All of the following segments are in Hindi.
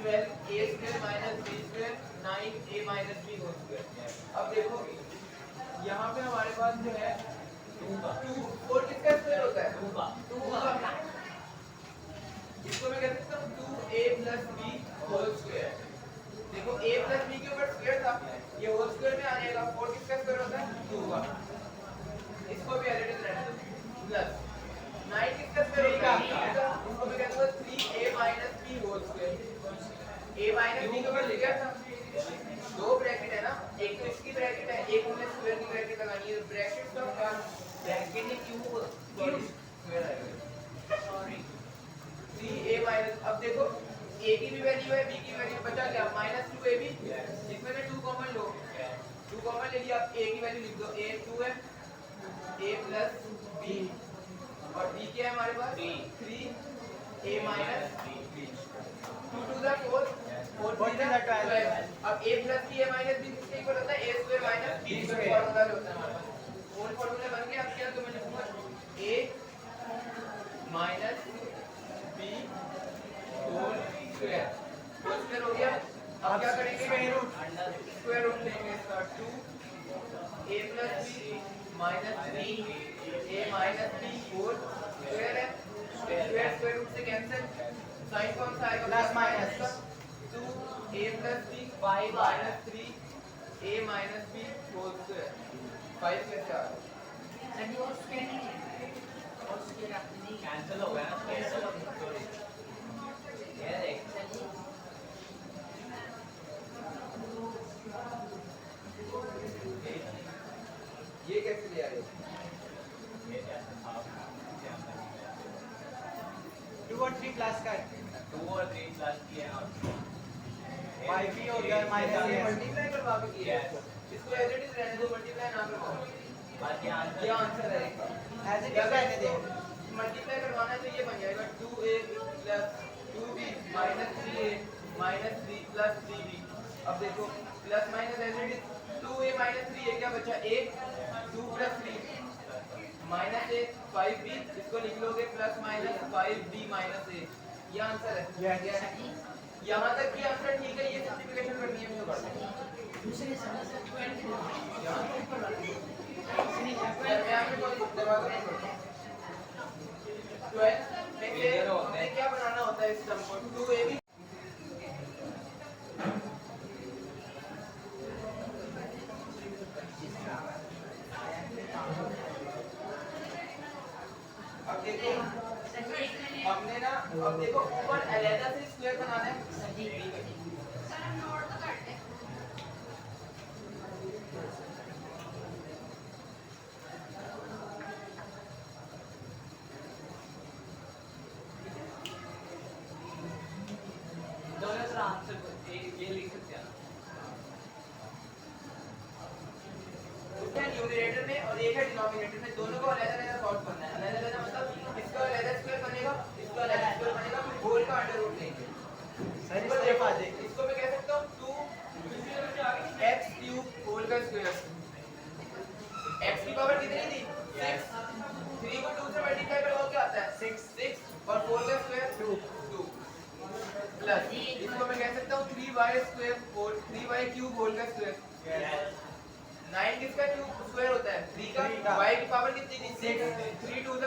12 a square minus b square 9a minus b whole square. अब देखो यहाँ पे हमारे पास जो है 2 का 2 4 किसका स्क्वायर होता है 2 का इसको मैं कह सकता हूँ 2a plus b whole square. देखो a प्लस b के ऊपर स्क्वायर था, ये होल स्क्वायर में आ जाएगा। 4 किसका स्क्वायर होता है 2 का, इसको भी एज इट इज रहने दो प्लस 9 किसका स्क्वायर होता है इसको मैं कहता हूँ 3a minus b whole square. a minus b के ऊपर स्क्वायर था, दो ब्रैकेट है ना, एक तो इसकी ब्रैकेट है, एक हमने स्क्वायर की ब्रैकेट लगानी है। ब्रैकेट का क्या ब्रैकेट में क्यों स्क्वायर आएगा सॉरी 3a माइनस। अब देखो a की भी वैल्यू है b की वैल्यू बचा क्या -2ab, इसमें से 2 कॉमन लो, 2 कॉमन ले लिया। अब a की वैल्यू लिख दो, a 2 है, a प्लस b और b क्या है हमारे पास 3 a minus b 2 to the 4 4 3 the 12। अब a plus b a minus b किसके इक्वल होता है a square minus b square formula जो होता है हमारे पास। और फॉर्मूला बन गया। अब क्या तो मैं लिखूंगा a minus b whole square whole square हो गया। अब क्या करेंगे स्क्वायर रूट लेंगे इसका 2 a plus b minus 3 a minus b whole square है। स्क्वायर रूट से कैंसिल, साइन कौन सा आएगा plus minus 2 a plus b 5 minus 3 a minus b whole square 5 कैसे आ रहा है और स्क्वायर नहीं है और स्क्वायर नहीं कैंसिल हो गया ना कैंसिल हो गया सॉरी ये देख ये कैसे ले आए ये कैसे था 2 और 3 प्लस का 2 और 3 प्लस किया और 5 भी हो गया माइनस ये मल्टीप्लाई करवा के किया है इसको एज इट इज रहने दो, मल्टीप्लाई ना करवाओ। बाकी ये आंसर है एज इट इज रहने दे। मल्टीप्लाई करवाना तो ये बन जाएगा 2a plus 2b minus 3a minus 3 plus 3b। अब देखो plus minus as it is 2a minus 3a क्या बचा a 2 plus 3 minus a 5b, इसको लिख लोगे plus minus 5b minus a। ये आंसर है। यहाँ तक की आंसर ठीक है। ये सिंपलीफिकेशन करनी है मुझे करना है दूसरे समस्या 12 मैं आपको कोई दरवाजा नहीं करता 12 में से क्या बनाना होता है इस टर्म को 2ab अब देखो हमने ना अब देखो ऊपर अलग से स्क्वायर बनाना है सर हम नोट तो करते हैं। दोनों तरह आंसर ये लिख सकते हैं उसका न्यूमरेटर में और एक है डिनोमिनेटर में, दोनों को अलग-अलग सॉल्व करना है। अलग-अलग मतलब इसका अलग स्क्वायर बनेगा, इसका अलग स्क्वायर बनेगा, फिर होल का अंडर रूट लेंगे। सर इस तरफ आ जाए, इसको मैं कह सकता हूं 2x क्यूब होल का स्क्वायर। x की पावर कितनी थी 6, 3 को 2 से मल्टीप्लाई करो क्या आता है 6 और 4 का स्क्वायर 2 प्लस इसको मैं कह सकता हूं 3y square 3y cube whole का स्क्वायर। 9 किसका क्यूब स्क्वायर होता है 3 का, y की पावर कितनी थी 6, 3 2 द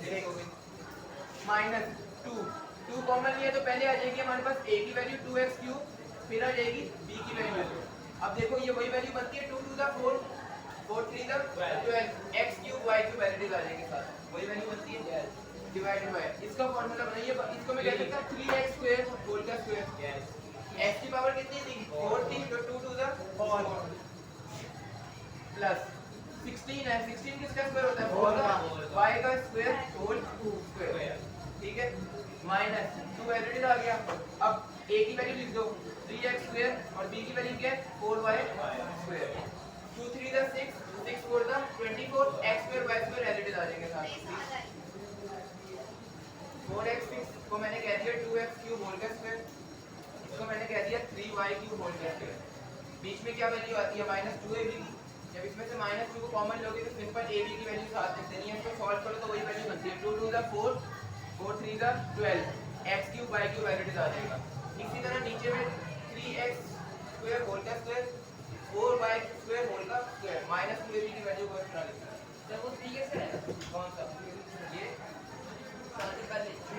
6 हो गई माइनस 2 कॉमन लिया तो पहले आ जाएगी हमारे पास a की वैल्यू 2x क्यूब, फिर आ जाएगी b की वैल्यू। अब देखो ये वही वैल्यू बनती है 2 2 द 4 4 3 the 12 x cube y cube values आ जाएंगे साथ, वही वैल्यू बनती है डिवाइडेड बाय इसका फार्मूला बनाइए। इसको मैं कह सकता हूं 3x स्क्वायर होल का स्क्वायर। x की पावर कितनी थी 4 थी तो 2 2 द 4 प्लस 16 है, 16 किसका स्क्वायर होता है 4 का, y का स्क्वायर होल स्क्वायर ठीक है माइनस 2 एडिड आ गया। अब a की वैल्यू लिख दो 3x स्क्वायर और b की वैल्यू क्या है 4y स्क्वायर। 2 3 द 6 6 4 द 24 x square y square added आ जाएंगे साथ। 4x को मैंने कह दिया 2x क्यूब होल का स्क्वायर, इसको मैंने कह दिया 3y क्यूब होल का स्क्वायर। बीच में क्या वैल्यू आती है -2ab की, जब इसमें से -2 को कॉमन लोगे तो सिंपल ab की वैल्यू साथ लिख देनी है। इसको सॉल्व करो तो वही वैल्यू बनती है 2 2 द 4 4 3 the 12 x cube y cube added आ जाएगा। इसी तरह नीचे में 3x स्क्वायर होल का स्क्वायर 4y स्क्वायर होल का स्क्वायर माइनस 2ab की वैल्यू को इस तरह लिखना है। सर वो 3 कैसे है? कौन सा ये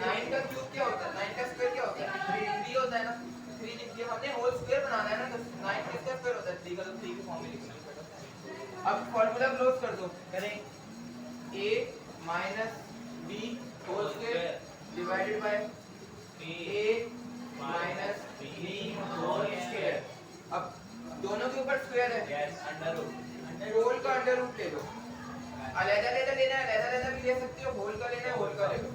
9 का क्यूब क्या होता है? 9 का स्क्वायर क्या होता है? 3 होता है ना। 3 लिख दिया हमने, होल स्क्वायर बनाना है ना, तो 9 किसका स्क्वायर होता है? 3 का, तो 3 के फॉर्म में लिखना है। अब फार्मूला क्लोज कर दो, करें a minus b whole square divided by a minus b whole square. अब दोनों के ऊपर स्क्वायर है, अंडर रूट, होल का अंडर रूट ले लो। अलग अलग लेना है, अलग अलग भी ले सकते हो, होल का लेना है, होल का ले लो।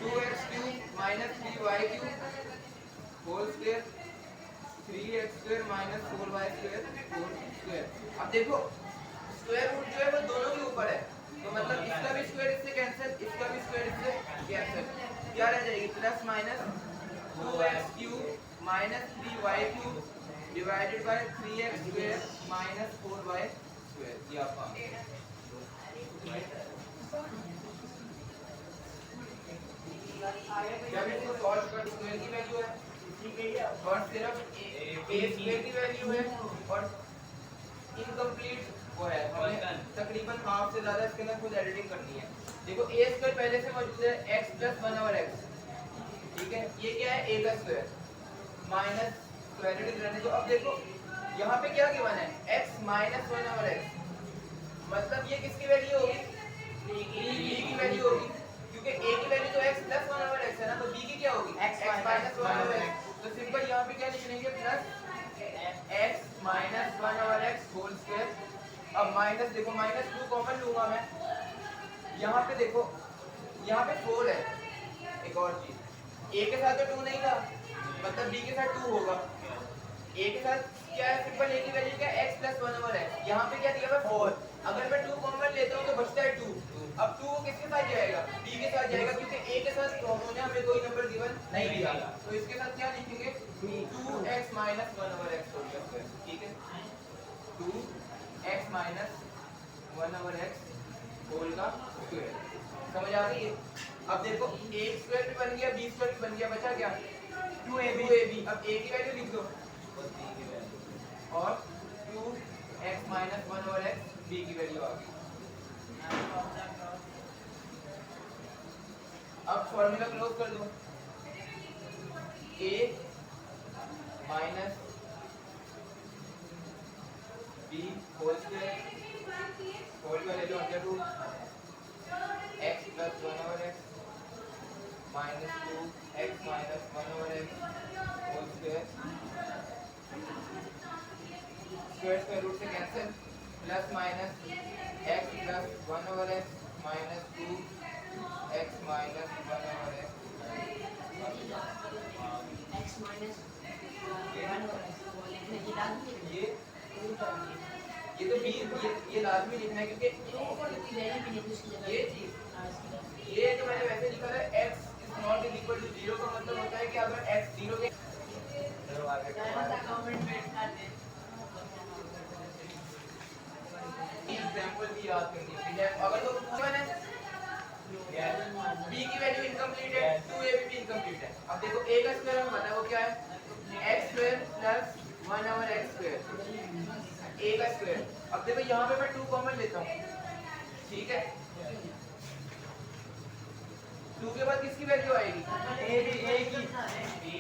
2x cube minus 3y cube whole square 3x square minus 4y square whole square. अब देखो स्क्वायर रूट जो है वो दोनों के ऊपर है, तो मतलब इसका भी स्क्वायर इससे कैंसिल, इसका भी स्क्वायर इससे कैंसिल, क्या रह जाएगी? Plus minus 2x cube minus 3y cube divided by 3x square minus 4y square. ये आपका जब इसको सॉल्व कर स्क्वायर की वैल्यू है और सिर्फ a स्क्वायर की वैल्यू है और इनकम्प्लीट वो है, हमें तकरीबन हाफ से ज्यादा इसके अंदर खुद एडिटिंग करनी है। देखो a स्क्वायर पहले से मौजूद है x प्लस 1 ओवर x, ठीक है, ये क्या है? a का स्क्वायर माइनस स्क्वायर रूट रहने दो। अब देखो यहाँ पे क्या गिवन है? x माइनस 1 ओवर x, मतलब ये किसकी वैल्यू होगी? b की वैल्यू होगी, क्योंकि a की वैल्यू तो x प्लस 1 ओवर x है ना, तो b की क्या होगी? x minus 1 over x। तो सिंपल यहाँ पे क्या लिख लेंगे? Plus x minus 1 over x whole square. अब माइनस देखो, माइनस 2 कॉमन लूंगा मैं, यहाँ पे देखो, यहाँ पे 4 है। एक और चीज, a के साथ तो 2 नहीं था, मतलब b के साथ 2 होगा। a के साथ क्या है? सिंपल a की वैल्यू क्या है? x plus 1 over x। यहाँ पे क्या दिया हुआ है? 4। अगर मैं 2 कॉमन लेता हूँ तो बचता है 2। अब 2 किसके साथ जाएगा? b के साथ जाएगा, क्योंकि a के साथ उन्होंने हमें कोई नंबर गिवन नहीं दिया, तो इसके साथ क्या लिखेंगे? 2x माइनस 1 ओवर x हो गया स्क्वायर, ठीक है, 2x minus 1 over x whole का स्क्वायर। समझ आ गई है? अब देखो a स्क्वायर भी बन गया, b स्क्वायर भी बन गया, बचा क्या? 2ab। अब a की वैल्यू लिख दो और 2x minus 1 over x b की वैल्यू आ गई। अब फॉर्मूला क्लोज कर दो, a minus b whole square whole का ले लो under root x plus 1 over x minus 2x minus 1 over x whole square, square square root से cancel, plus minus x plus 1 over x minus 2x minus 1 over x x minus 1 over x वो लिखने की लाजमी है। ये तो ये लाजमी लिखना है, क्योंकि ये चीज ये जो मैंने वैसे लिखा है x is not equal to 0 का मतलब होता है कि अगर x 0 के एग्जांपल भी याद करनी है। अगर तो गिवन है b की वैल्यू इनकम्प्लीट है, 2ab भी इनकम्प्लीट है। अब देखो a का स्क्वायर हमें पता है वो क्या है? x square plus 1 over x square, a का स्क्वायर। अब देखो यहाँ पे मैं 2 कॉमन लेता हूँ, ठीक है, 2 के बाद किसकी वैल्यू आएगी? a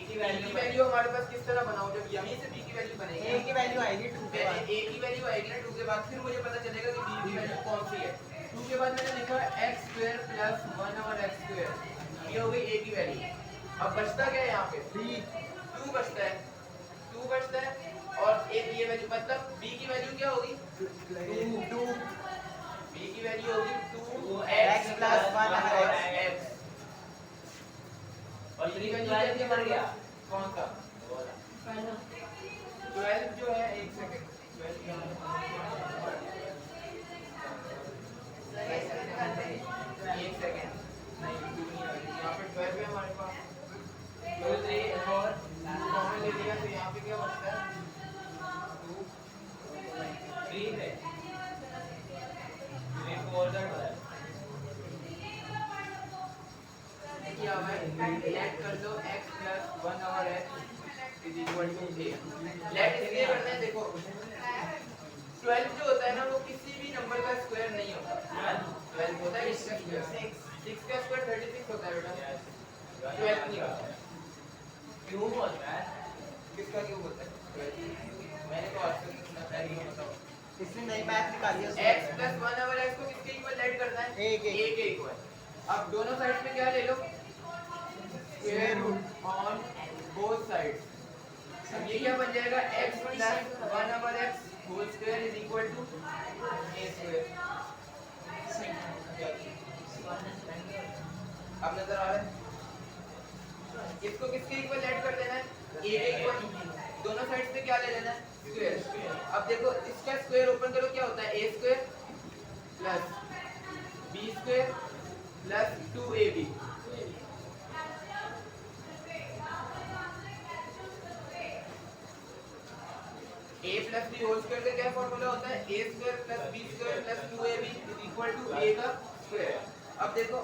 की वैल्यू हमारे पास किस तरह बनाऊं? जब यहीं से b की वैल्यू बनेगी, a की वैल्यू आएगी 2 के बाद, a की वैल्यू आएगी ना 2 के बाद, फिर मुझे पता चलेगा कि b की वैल्यू कौन सी है। 2 के बाद मैंने लिखा है x square plus 1 over x square, ये हो गई a की वैल्यू। अब बचता क्या है यहाँ पे? 2 बचता है, 2 बचता है और एक ये वैल्यू, मतलब b की वैल्यू क्या होगी? 2 b की वैल्यू होगी 2x प्लस 1 ओवर x और 3 वैल्यू क्या बन गया? कौन सा? 12 जो है, एक सेकंड, 12 क्या है? एक सेकंड, नहीं 2 नहीं है, यहाँ पे 12 है हमारे पास, 2 3 और 2 कॉमन ले लिया, तो यहाँ पे क्या बचता है? 2 3 है, 3 4 क्या है? लेट कर लो x plus 1 over x is equal to a। Let इसलिए करना है, देखो 12 जो होता है ना वो किसी भी नंबर का स्क्वायर नहीं होता। 12 होता है इसका स्क्वायर, 6 का स्क्वायर 36 होता है बेटा, 12 नहीं होता। क्यों होता है? किसका क्यों होता है? 12 मैंने तो आज तक सुना था, नहीं बताओ। इसने नई मैथ निकाली है x प्लस 1 ओवर x को किसके इक्वल ऐड करना है? a के इक्वल। अब दोनों साइड पे क्या ले लो? Square root on both sides. अब ये क्या बन जाएगा? x plus 1 over x whole square is equal to a square. अब नजर आ रहा है? इसको किसके इक्वल ऐड कर देना है? a के इक्वल। दोनों साइड्स पे क्या ले लेना है? स्क्वायर। अब देखो इसका स्क्वायर ओपन करो, क्या होता है? a square plus b square plus 2ab। a plus b whole square का क्या फॉर्मूला होता है? a square plus b square plus 2ab is equal to a का स्क्वायर। अब देखो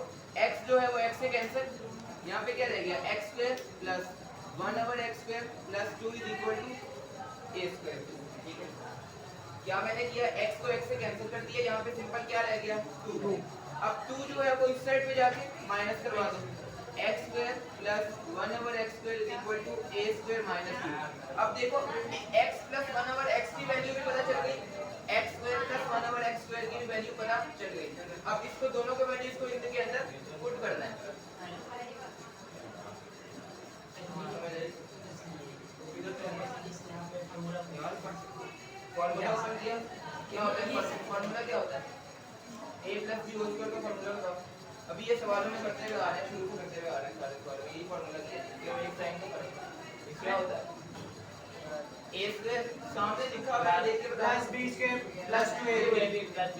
x जो है वो x से कैंसिल, यहाँ पे क्या रह गया? x square plus 1 over x square plus 2 is equal to a square. ठीक है, क्या मैंने किया? x को x से कैंसिल कर दिया, यहाँ पे सिंपल क्या रह गया? 2। अब 2 जो है वो इस साइड पे जाके माइनस करवा दो, x square plus 1 over x square is equal to a square minus 2। अब देखो x प्लस 1 ओवर x की वैल्यू भी पता चल गई, x square plus 1 over x square की भी वैल्यू पता चल गई। अब इसको दोनों के वैल्यूज को इनके अंदर पुट करना है। फॉर्मूला बन गया, क्या होता है? फॉर्मूला क्या होता है? a plus b whole square का फॉर्मूला बताओ। अभी ये सवालों में करते हुए आ रहे हैं, शुरू से करते हुए आ रहे हैं सारे सवालों में यही फॉर्मूला दिया है। ये एक टाइम को करेंगे। क्या होता है? a स्क्वायर सामने लिखा हुआ है, देख के बताओ। Plus b square plus 2ab।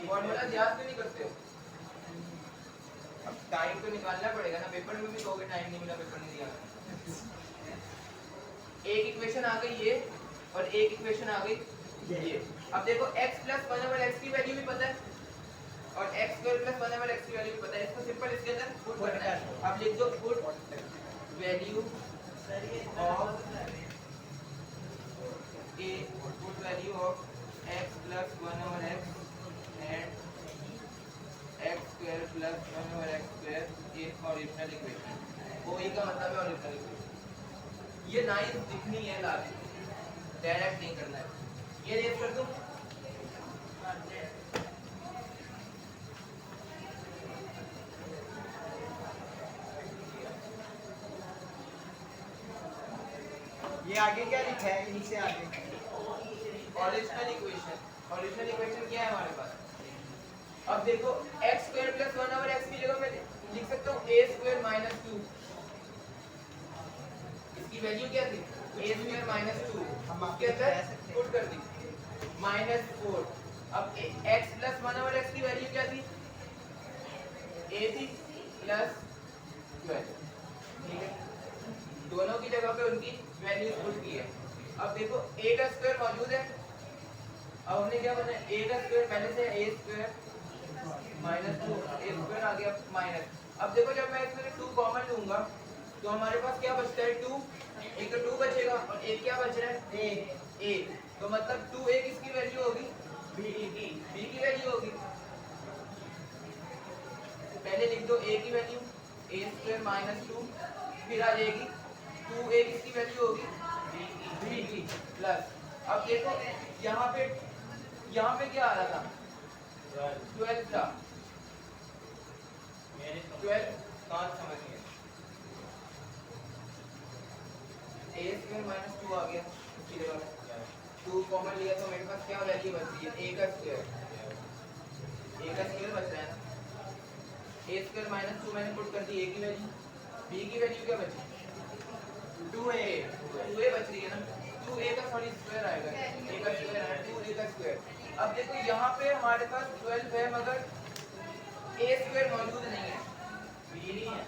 Formula याद क्यों नहीं करते हो? अब टाइम तो निकालना पड़ेगा ना, पेपर में भी कहोगे टाइम नहीं मिला, पेपर नहीं दिया। एक इक्वेशन आ गई ये और एक इक्वेशन आ गई ये। अब देखो x प्लस 1 ओवर x की वैल्यू भी पता है और x square plus 1 over x की वैल्यू भी पता है। इसको सिंपल इसके अंदर पुट करना है। अब लिख दो put value of a, put value of x plus 1 over x and x square plus 1 over x square एक ओरिजिनल इक्वेशन। वो ही का मतलब है ओरिजिनल इक्वेशन। ये नाइस दिखनी है, लास्ट डायरेक्ट नहीं करना है। ये रेस कर दूं? ये आगे क्या लिखा है? नीचे आगे ओरिजिनल इक्वेशन। ओरिजिनल इक्वेशन क्या है हमारे पास? अब देखो x square plus 1 over x की जगह मैं लिख सकता हूँ a स्क्वायर माइनस 2। इसकी वैल्यू क्या थी? a square minus 2। हम इसके अंदर पुट कर दी माइनस 4। अब x प्लस 1 ओवर x की वैल्यू क्या थी? a थी प्लस 12। ठीक है, दोनों की जगह पे उनकी वैल्यूज पुट की है। अब देखो a का स्क्वायर मौजूद है, अब हमने क्या बना? a का स्क्वायर पहले से a square minus 2, a square आ गया माइनस। अब देखो जब मैं इसमें 2 कॉमन लूंगा तो हमारे पास क्या बचता है? 2। एक तो 2 बचेगा और एक क्या बच रहा है? a। तो मतलब 2a किसकी वैल्यू होगी? b की वैल्यू होगी। पहले लिख दो a की वैल्यू a स्क्वायर माइनस 2, फिर आ जाएगी 2a किसकी वैल्यू होगी? b की प्लस। अब देखो यहाँ पे क्या आ रहा था? 12 था। 12 कहाँ समझ गए? a स्क्वायर माइनस 2 आ गया, उसकी जगह 2 कॉमन लिया तो मेरे पास क्या वैल्यू बच रही है? a का स्क्वायर बच रहा है ना। a स्क्वायर माइनस 2 मैंने पुट कर दी a की वैल्यू, b की वैल्यू क्या बची? 2a बच रही है ना। 2a का सॉरी स्क्वायर आएगा, a का स्क्वायर है 2a का स्क्वायर। अब देखो यहाँ पे हमारे पास 12 है मगर a स्क्वायर मौजूद नहीं है, b नहीं है।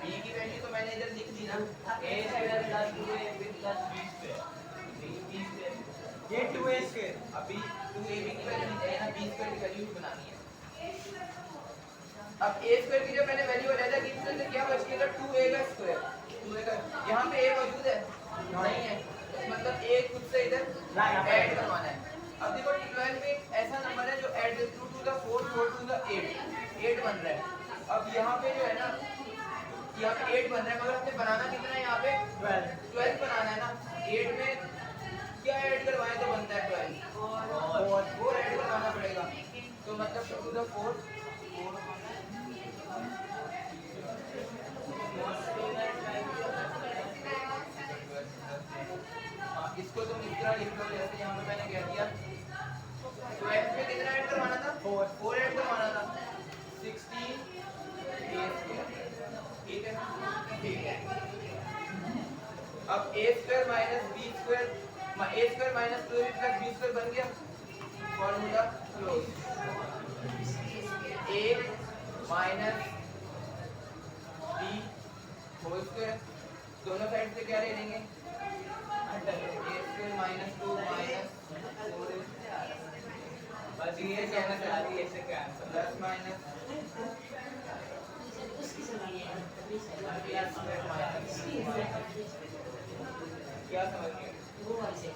b की वैल्यू तो मैंने इधर लिख दी ना, a square plus 2a plus b square. ये 2a स्क्वायर। अभी 2ab की वैल्यू निकालना, b स्क्वायर की वैल्यू बनानी है। अब a स्क्वायर की जो मैंने वैल्यू बताया था कि इसमें से क्या बच गया 2a का स्क्वायर 2a का यहाँ पे a मौजूद है नहीं है तो मतलब a खुद से इधर ऐड करवाना है। अब देखो 12 में एक ऐसा नंबर है जो add the 2 to the 4 4 to the 8 बन रहा है। अब यहाँ पे जो है ना यहाँ पे 8 बन रहा है मगर हमने बनाना कितना है यहाँ पे 12 बनाना है ना। 8 में क्या ऐड करवाएं तो बनता है 12 4 ऐड करवाना पड़ेगा तो मतलब 2 टू द 4 इसको तुम इस तरह लिख लो जैसे यहाँ पे मैंने कह दिया 12 में कितना ऐड करवाना था 4 ऐड करवाना था 16 ठीक है ठीक है। अब a square minus b square a square minus 2ab plus b square बन गया formula close. a minus b whole square दोनों साइड से क्या ले लेंगे a स्क्वायर माइनस 2 माइनस 4 बस ये कहना चाह रही है ऐसे क्या प्लस माइनस उसकी सुनिए क्या समझ गए वो वाले से